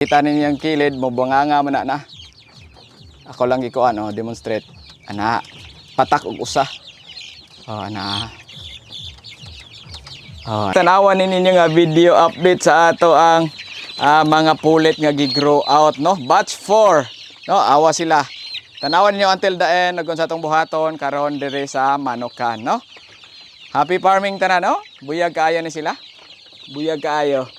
Kita ninyo yung kilid mo, bunganga man na. Ako lang ikuan, demonstrate. Ana, patak og usa. Ana. Tanawan ninyo nga video update sa ato ang mga pulit nga gi-grow out, no? Batch 4, no? Awa sila. Tanawan niyo until the end sa atong buhaton karon dire sa Manukan, no? Happy farming tanan, no? Buyag kaayo ni sila. Buyag kaayo.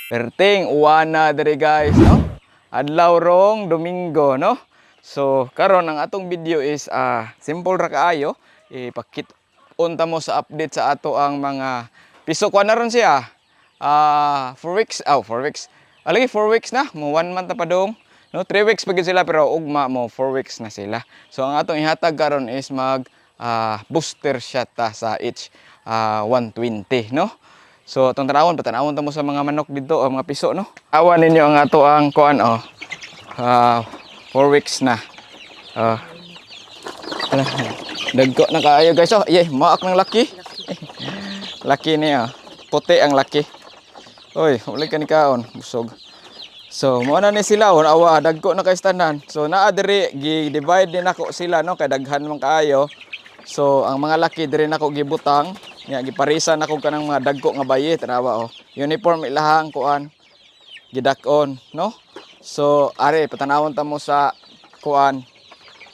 Perting uwana dire guys, no? Adlaw rong Domingo, no? So karon ang atong video is simple ra kaayo. Ipakit-unta mo sa update sa ato ang mga piso ko na ron siya. 4 weeks, 4 weeks. Alagi 4 weeks na, mo 1 month na pa dong. No, 3 weeks pa gid sila pero ugma mo 4 weeks na sila. So ang atong ihatag karon is mag booster shot ta sa each 120, no? So atong tanawon ta mo sa mga manok dito o mga piso, no? Awan ninyo ang ato ang kuan 4 weeks na. Dagko na kaayo guys. Maak ng laki. Laki niya. Puti ang laki. Oy, uli ka ni kaon, busog. So, mo na ni sila awa dagko na kay tanan. So, naa diri gi-divide din ako sila, no, kay daghan man kaayo. So, ang mga laki diri nako gibutang, nya giparisan ako kanang mga dagko nga bayi, tanawa Uniform ilahang kuan gidak-on, no? So, are patanawon ta mo sa kuan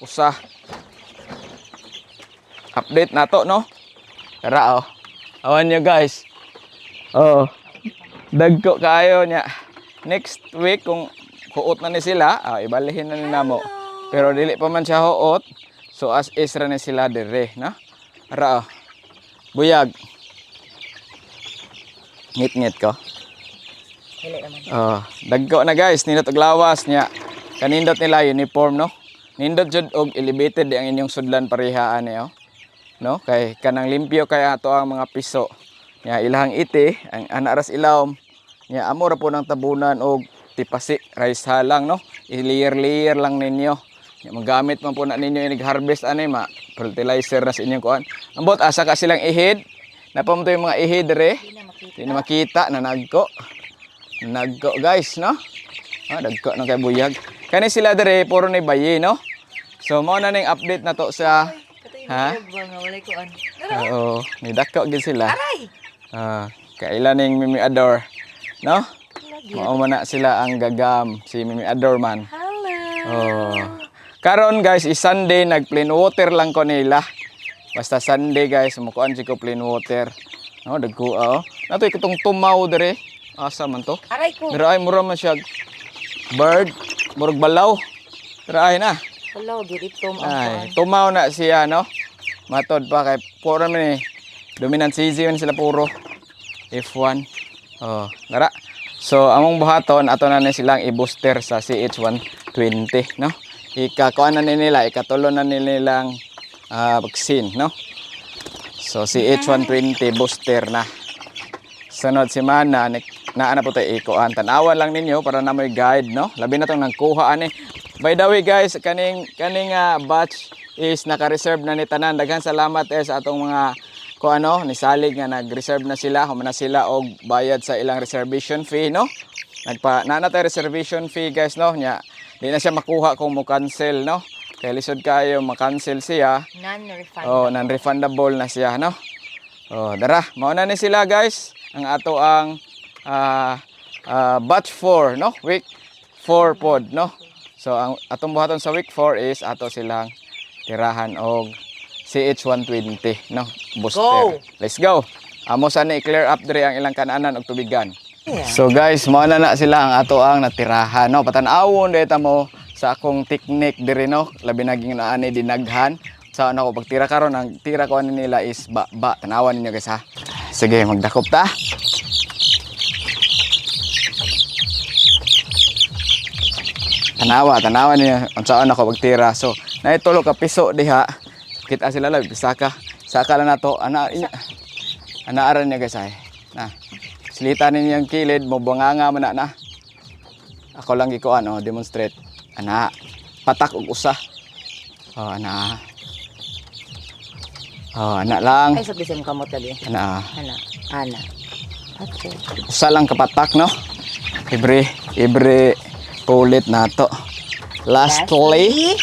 usa. Update nato, no? Tara awan nyo guys. Dagko kayo nya. Next week kung huot na ni sila, ibalihin na ni namo. Pero dili pa man siya huot. So as is ra ni sila dire, na? Ara buyag. Ngit-ngit ko. Dili naman. Dagko na guys, nindot og lawas nya. Kanindot nila uniform, no? Nindot jud og elevated ang inyong sudlan parehaan niyo. No? Kay kanang limpyo kay ato ang mga piso. Nya ilahang iti, ang anaras ilawom. Nya amo ra po ng tabunan og tipasi, rice halang, no? I-layer lang ninyo. Nya magamit man po na ninyo inig harvest ani ma fertilizer na sa inyong kuan. Ambot asa ka silang ihid. Napamto yung mga ihid dire. Di na makita na nagko. Nagko guys, no? Dagko na kay buyag. Kani sila dire puro ni bayi, no? So mao na ning update na to sa Oo, ni dako gid sila. Kailan ning Mimi Ador, no? Mao man na sila ang gagam, si Mimi Ador man. Hello. Karon guys, is Sunday, nag plain water lang ko nila. Basta Sunday guys, mukuan si ko plain water. No, dagko Nato ikatong tumaw dire. Asa man to? Aray ko. Dira ay mura man siya bird, murag balaw. Dira ay na. Hello, diritom Ay, tumaw na siya, no? Matod pa kay puro man dominant CZ man sila puro. F1. Dara. So among buhaton ato na silang i-booster sa CH120, no? Ikakuan na nila, ikatulo na nilang vaccine, no? So CH120 booster na. Sunod semana naa na po tayo ikuan. Tanawan lang ninyo para na may guide, no? Labi na tong nangkuha ani. By the way guys, kaning batch is naka-reserve na ni tanan. Daghan salamat sa atong mga ni salig nga nag-reserve na sila, humana sila og bayad sa ilang reservation fee, no? Nana tayo reservation fee guys, no? Nya di na siya makuha kung mo cancel, no? Kay lisod kayo ma-cancel siya. Non-refundable. Non-refundable na siya, no? Dara, mao na ni sila guys. Ang ato ang batch 4, no? Week 4 pod, no? So ang atong buhaton sa week 4 is ato silang tirahan og CH120, no? Booster. Go! Let's go. Amo sana i-clear up dire ang ilang kananan og tubigan. Yeah. So guys, mao na sila ang ato ang natirahan, no? Patan-awon deta mo sa akong technique dire, no? Labi naging naani dinaghan. Sa ako pagtira karon ang tira ko nila is ba. Tanawan ninyo guys ha. Sige, magdakop ta. Tanawan niyo unsaon ako pagtira. So, naitulo ka piso diha. Kita sila lang saka lang nato anaaran niya guys ay. Na. Silita ninyo yung kilid mo bunganga man na. Ako lang gikuan demonstrate. Ana, patak og usa. Ana. Ana lang. Ay sabi mo kamot dali. Ana. Ana. Okay. Usa lang kapatak, no? Every pulit na to. Lastly,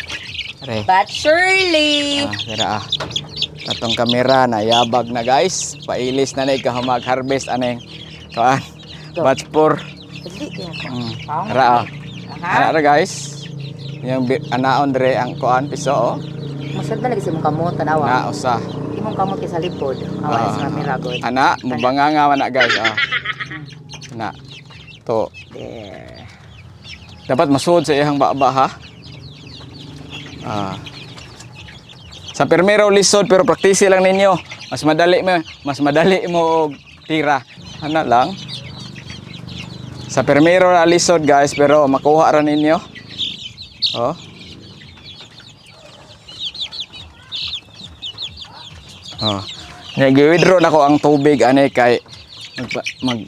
re. But surely. Dira atong kamera na yabag na guys. Pailis na ka mag-harvest aning kuan. Batch 4. Dali kaya. Ra. Ara guys. Yung anaon dire ang kuan piso oh. Masad na lagi sa mong kamot, tanawa. Na usa. Imong kamot kay sa lipod. Awa sa camera god. Ana, mubanganga man na guys. Na. To. There. Dapat masuod sa iyang baba ha. Sa permero lisod pero praktisi lang ninyo. Mas madali mo tira. Ana lang. Sa permero na lisod guys pero makuha ra ninyo. Oh. Oh. Nag-withdraw na ko ang tubig ani kay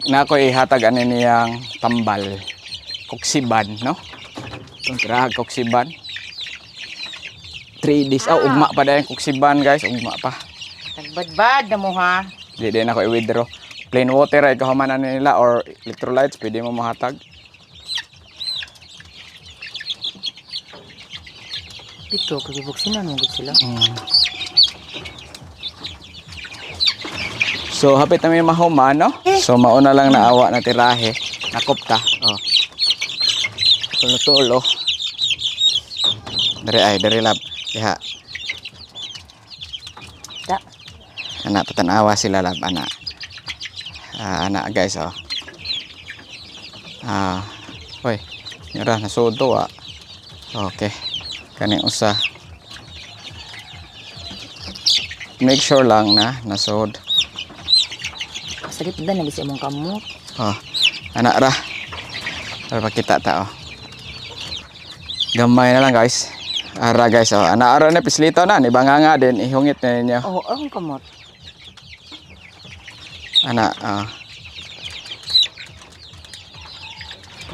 nako ihatag ani niyang tambal. Koksiban, no? Itong tirahag koksiban. 3 days. Ugma pa dahil koksiban guys. Ugma pa. Nagbadbad na mo ha. Di din ako i-withdraw. Plain water ay kahumanan nila or electrolytes. Pwede mo mahatag. Pito, kagibuksin na nung sila. So, hapit na may mahuman, no? So, mauna lang naawa na tirahe. Nakopta. Oh. Tulo-tulo. Dari lab. Diha. Da. Anak patanawa sila lab. Anak. Anak guys, oh. Hoy. Nyara, nasuod to, Okay. Kaning usa. Make sure lang na nasuod. Sakit na lagi sa imong kamot. Oh, anak ra. Para pakita ta oh. Gamay na lang guys. Ara guys oh. Anak ara na pislito na ni banganga din ihungit na ninyo. Oh, ang kamot. Anak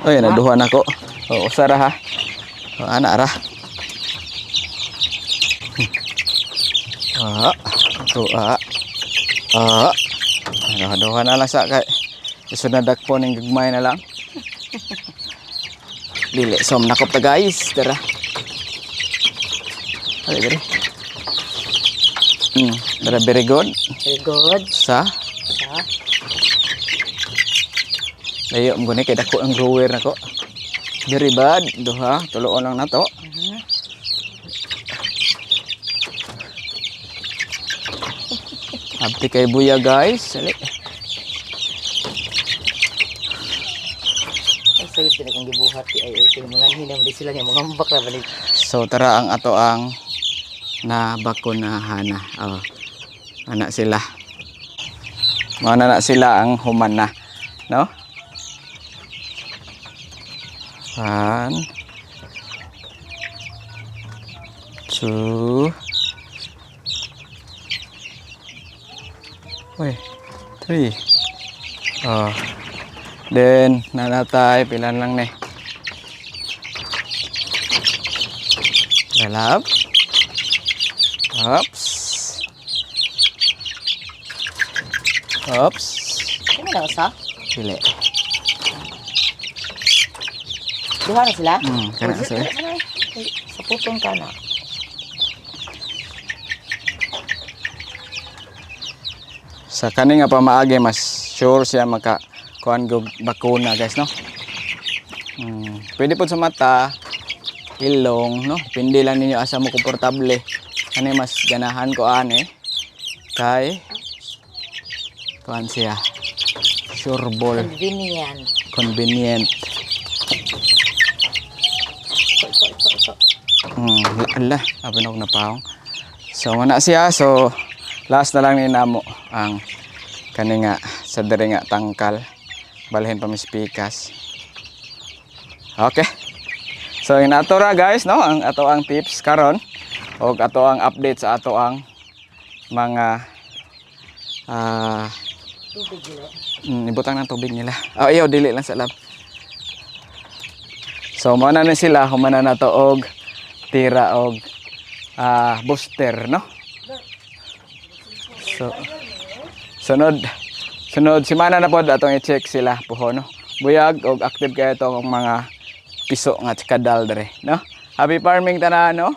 Oy, naduhan ako. Oh, usara ha. Oh, anak ra. Ito Aduhan na lang sa kay isunadak po ng gagmay na lang. Dili som nakop ta guys, tara. Ali diri. Dara very good. Very good. Sa layo mo gani kay dako ang grower nako. Diri bad, duha, tuloon lang nato. Abti kay buya guys. Ali. Sakit sila kung gibuhat ay mga hinam di sila mga mambak na balik. So tara ang ato ang nabakunahan na. Oh. Anak sila. Mga na sila ang human na, no? 1 2 3. Oh. Then nanatay pilan lang ni. Lalab. Oops. Ano na usa? Pili. Duha na sila? Kana sila. Sa putong ka na. Sa kani nga pamaagi mas sure siya maka kuan go bakuna guys no. Pwede po sa mata, ilong no. Pindi lang ninyo asa mo komportable. Ani mas ganahan ko ani kay kuan siya. Sureball. Convenient. Ala, abanog na paong. So wala siya. So last na lang ni namo ang kani nga sa diri nga tangkal. Balhin pa mispikas. Okay. So inato ra guys no ang ato ang tips karon og ato ang update sa ato ang mga Tubig nila. ibutang ng tubig nila. Ayaw dili lang sa lab. So mana na sila humana na to og tira og booster no. So sunod semana na pod atong i-check sila puho no. buyag og active kayo itong mga piso nga tsikadal dere, no? Happy farming tanan, no?